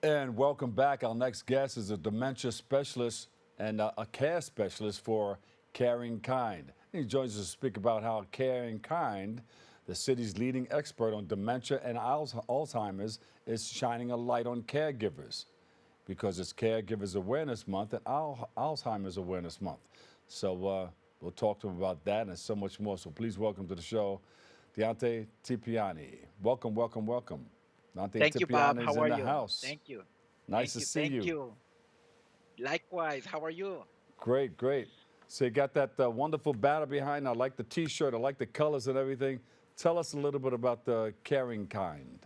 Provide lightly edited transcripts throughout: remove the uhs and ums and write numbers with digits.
And welcome back. Our next guest is a dementia specialist and a care specialist for CaringKind. He joins us to speak about how CaringKind, the city's leading expert on dementia and Alzheimer's, is shining a light on caregivers because it's Caregivers Awareness Month and Alzheimer's Awareness Month. So we'll talk to him about that and so much more. So please welcome to the show, Dante Tipiani. Welcome, welcome, welcome. Dante Thank you, Bob. Tipiani is How in are the you? house. Thank you. Nice Thank to you. see Thank you. you. Likewise. How are you? Great, great. So you got that wonderful banner behind. I like the T-shirt. I like the colors and everything. Tell us a little bit about the Caring Kind.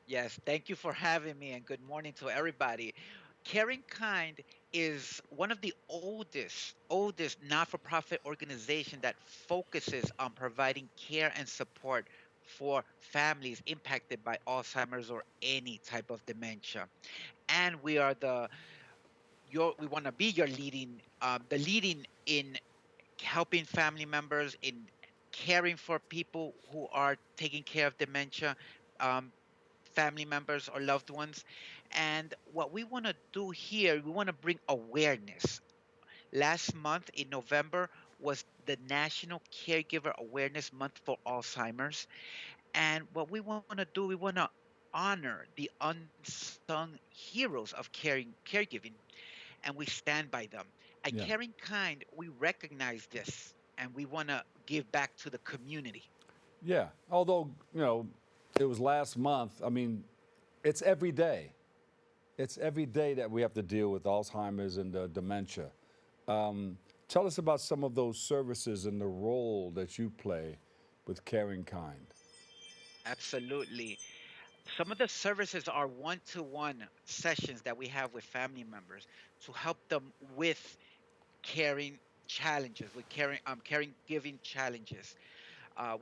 Yes. Thank you for having me, and good morning to everybody. Caring Kind is one of the oldest not-for-profit organization that focuses on providing care and support for families impacted by Alzheimer's or any type of dementia. And we are we want to be your the leading in helping family members in caring for people who are taking care of dementia, um, family members or loved ones. And what we want to do here, we want to bring awareness. Last month in November was the National Caregiver Awareness Month for Alzheimer's. And what we want to do, we want to honor the unsung heroes of caregiving, and we stand by them. At Yeah, Caring Kind, we recognize this and we want to give back to the community. yeah. Although it was last month. I mean, it's every day. It's every day that we have to deal with Alzheimer's and dementia. Um, Tell us about some of those services and the role that you play with Caring Kind. Absolutely. Some of the services are one-to-one sessions that we have with family members to help them with caring challenges, with caring giving challenges.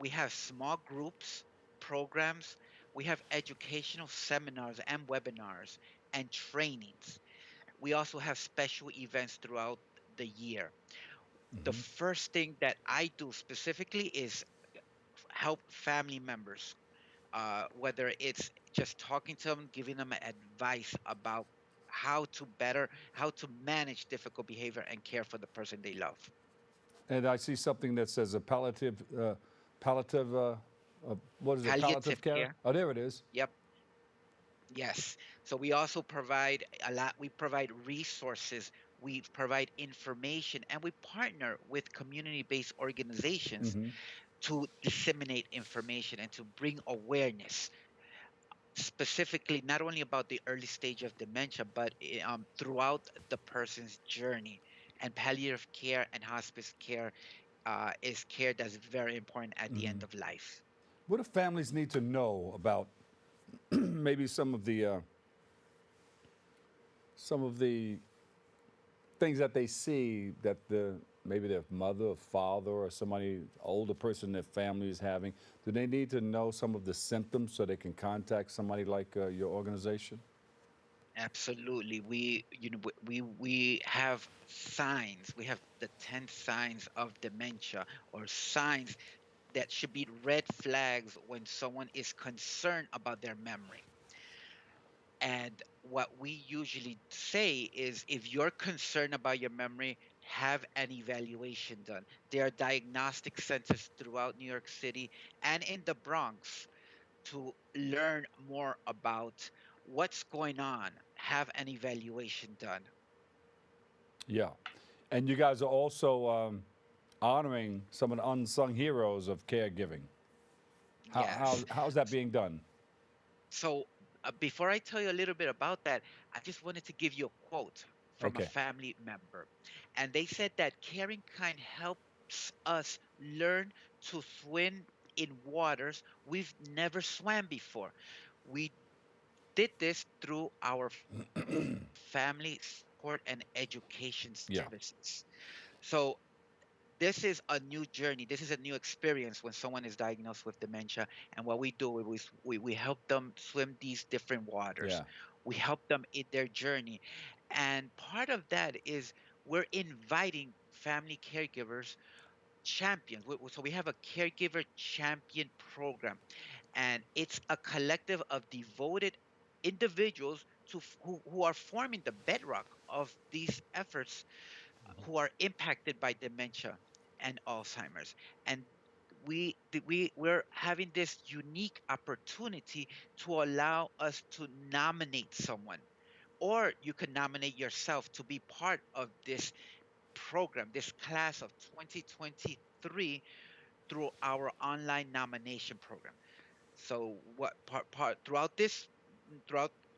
We have small groups, programs. We have educational seminars and webinars and trainings. We also have special events throughout the year. The Hmm. first thing that I do specifically is help family members, whether it's just talking to them, giving them advice about how to manage difficult behavior and care for the person they love. And I see something that says a palliative. What is it? Palliative Palliative care. care. Oh, there it is. Yep. Yes. So we also provide a lot. We provide resources. We provide information, and we partner with community-based organizations Hmm. to disseminate information and to bring awareness, specifically not only about the early stage of dementia, but throughout the person's journey. And palliative care and hospice care is care that's very important at the Hmm. end of life. What do families need to know about maybe some of the things that they see that maybe their mother or father or somebody older person in their family is having? Do they need to know some of the symptoms so they can contact somebody like your organization? Absolutely. We have signs. We have the 10 signs of dementia, or signs that should be red flags when someone is concerned about their memory. And what we usually say is, if you're concerned about your memory, have an evaluation done. There are diagnostic centers throughout New York City and in the Bronx to learn more about what's going on. Have an evaluation done. Yeah. And you guys are also honoring some of the unsung heroes of caregiving. Yes. How's that being done? So before I tell you a little bit about that, I just wanted to give you a quote from a Okay. family member. And they said that caring kind helps us learn to swim in waters we've never swam before. We did this through our family support and education Yeah. services. So this is a new journey. This is a new experience when someone is diagnosed with dementia. And what we do is we help them swim these different waters. Yeah. We help them in their journey. And part of that is we're inviting family caregivers champions. So we have a caregiver champion program, and it's a collective of devoted individuals who are forming the bedrock of these efforts, who are impacted by dementia and Alzheimer's. And we're having this unique opportunity to allow us to nominate someone, or you can nominate yourself to be part of this program, this class of 2023, through our online nomination program. So what part throughout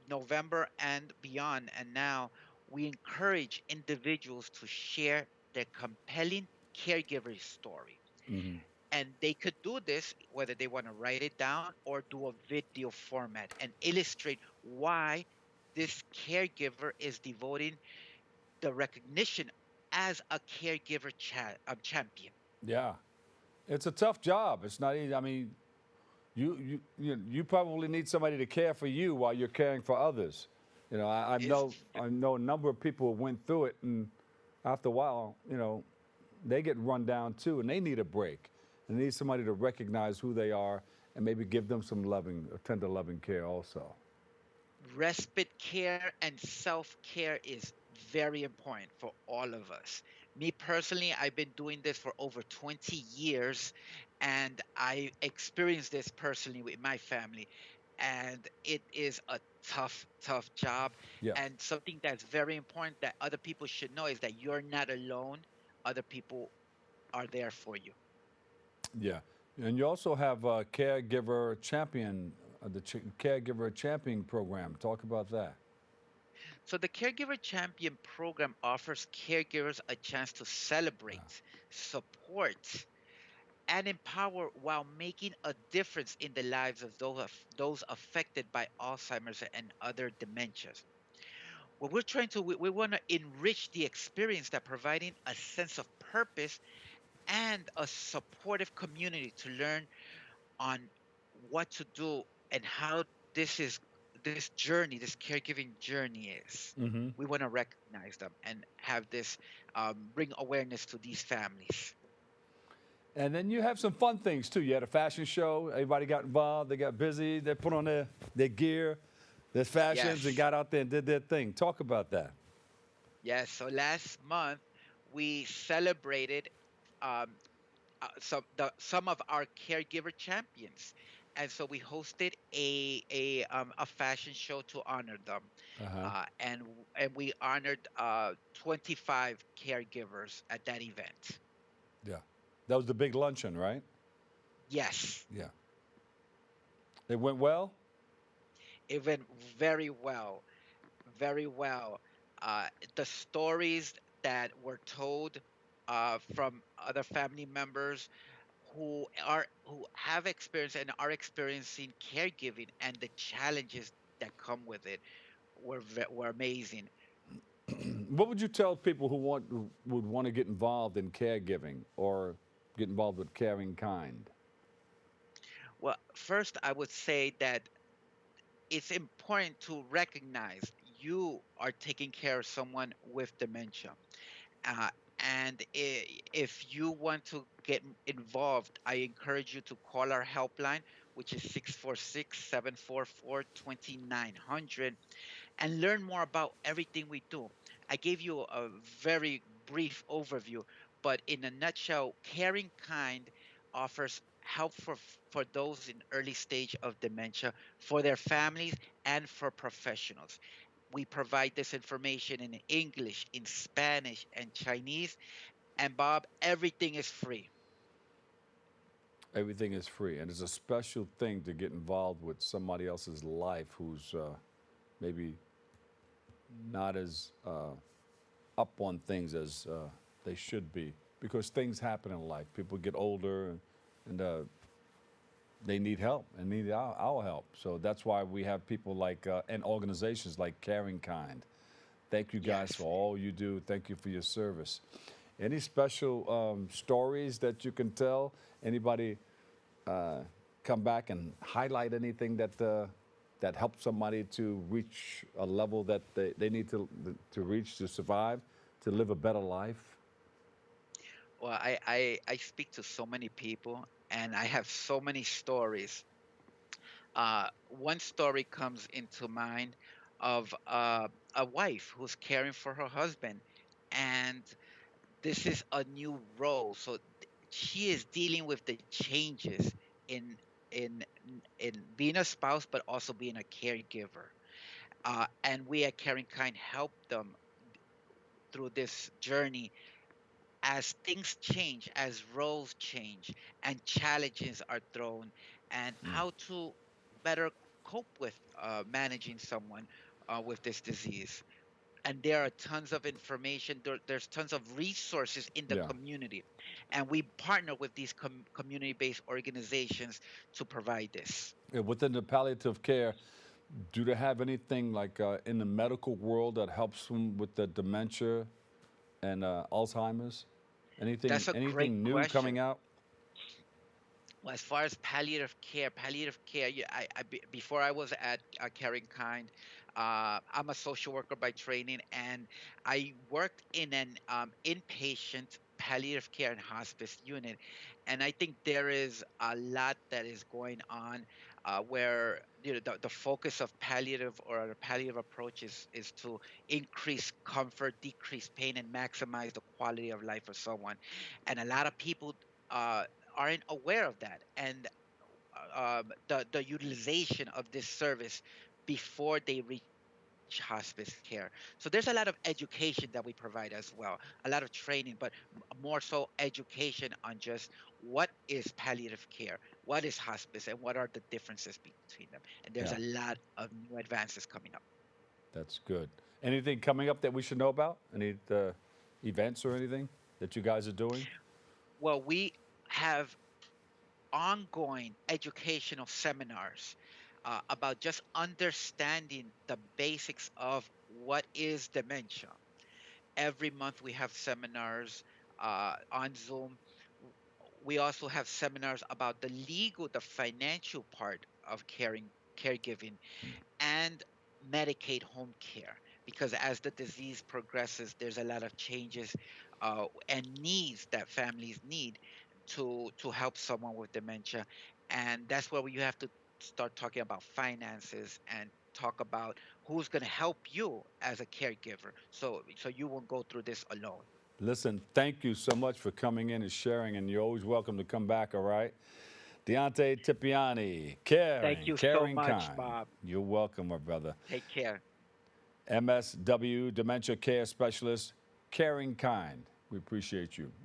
November and beyond, and now we encourage individuals to share their compelling caregiver story. Hmm. And they could do this whether they want to write it down or do a video format and illustrate why this caregiver is devoting the recognition as a caregiver champion. Yeah, it's a tough job. It's not easy. I mean, you probably need somebody to care for you while you're caring for others. You know, Is I know a number of people who went through it, and after a while, they get run down too, and they need a break. And they need somebody to recognize who they are and maybe give them some loving, tender, loving care also. respite care and self care is very important for all of us. Me personally, I've been doing this for over 20 years, and I experienced this personally with my family. And it is a tough job. Yeah, And something that's very important that other people should know is that you're not alone. Other people are there for you. yeah. And you also have a caregiver champion, caregiver champion program. Talk about that. So the Caregiver Champion program offers caregivers a chance to celebrate, support, and empower while making a difference in the lives of those affected by Alzheimer's and other dementias. What we're trying to, we want to enrich the experience that providing a sense of purpose and a supportive community to learn on what to do and how this is this journey, this caregiving journey is. Hmm. We want to recognize them and have this bring awareness to these families. And then you have some fun things too. You had a fashion show. Everybody got involved. They got busy. They put on their gear, their fashions, and Yes, got out there and did their thing. Talk about that. yes. So last month we celebrated um, some of our caregiver champions, and so we hosted a fashion show to honor them, Uh huh. and we honored 25 caregivers at that event. Yeah. That was the big luncheon, right? Yes, Yeah. It went well. it went very well, very well. Uh, the stories that were told from other family members who have experienced and are experiencing caregiving and the challenges that come with it were amazing. What would you tell people who would want to get involved in caregiving or get involved with Caring Kind? Well, first I would say that it's important to recognize you are taking care of someone with dementia. Uh, and if you want to get involved, I encourage you to call our helpline, which is 646-744-2900, and learn more about everything we do. I gave you a very brief overview, but in a nutshell, Caring Kind offers help for those in early stage of dementia, for their families, and for professionals. We provide this information in English, in Spanish, and Chinese. And Bob, everything is free. Everything is free, and it's a special thing to get involved with somebody else's life who's maybe not as up on things as they should be, because things happen in life. People get older, and they need help and need our help. So that's why we have people like and organizations like Caring Kind. Thank you guys for Yes. all you do. Thank you for your service. Any special stories that you can tell? Anybody uh, come back and highlight anything that helped somebody to reach a level that they need to reach to survive, to live a better life? Well, I speak to so many people and I have so many stories. One story comes into mind. of a wife who's caring for her husband, and this is a new role. So she is dealing with the changes in in in being a spouse, but also being a caregiver. And we at Caring Kind help them through this journey as things change, as roles change, and challenges are thrown, and Mm. how to better cope with managing someone with this disease. And there are tons of information, there's tons of resources in the Yeah. community, and we partner with these community-based organizations to provide this. Within the palliative care, do they have anything like in the medical world that helps them with the dementia and Alzheimer's? That's a great Anything new coming question. out? Well, as far as palliative care, yeah, before I was at Caring Kind, I'm a social worker by training, and I worked in an inpatient palliative care and hospice unit. And I think there is a lot that is going on where the focus of palliative or a palliative approach is to increase comfort, decrease pain, and maximize the quality of life for someone. And a lot of people uh, aren't aware of that, and the utilization of this service before they reach hospice care. So there's a lot of education that we provide as well, a lot of training, but more so education on just what is palliative care, what is hospice, and what are the differences between them. And there's Yeah, a lot of new advances coming up. that's good. Anything coming up that we should know about? Any events or anything that you guys are doing? Well, we have ongoing educational seminars about just understanding the basics of what is dementia. Every month we have seminars on Zoom. We also have seminars about the legal, the financial part of caregiving, and Medicaid home care. Because as the disease progresses, there's a lot of changes and needs that families need to help someone with dementia, and that's where you have to start talking about finances and talk about who's going to help you as a caregiver, so you won't go through this alone. Listen, thank you so much for coming in and sharing, and you're always welcome to come back, all right? Dante Tipiani, Thank you so caring much, kind. Bob. You're welcome, my brother. Take care. MSW, Dementia Care Specialist, Caring Kind. We appreciate you.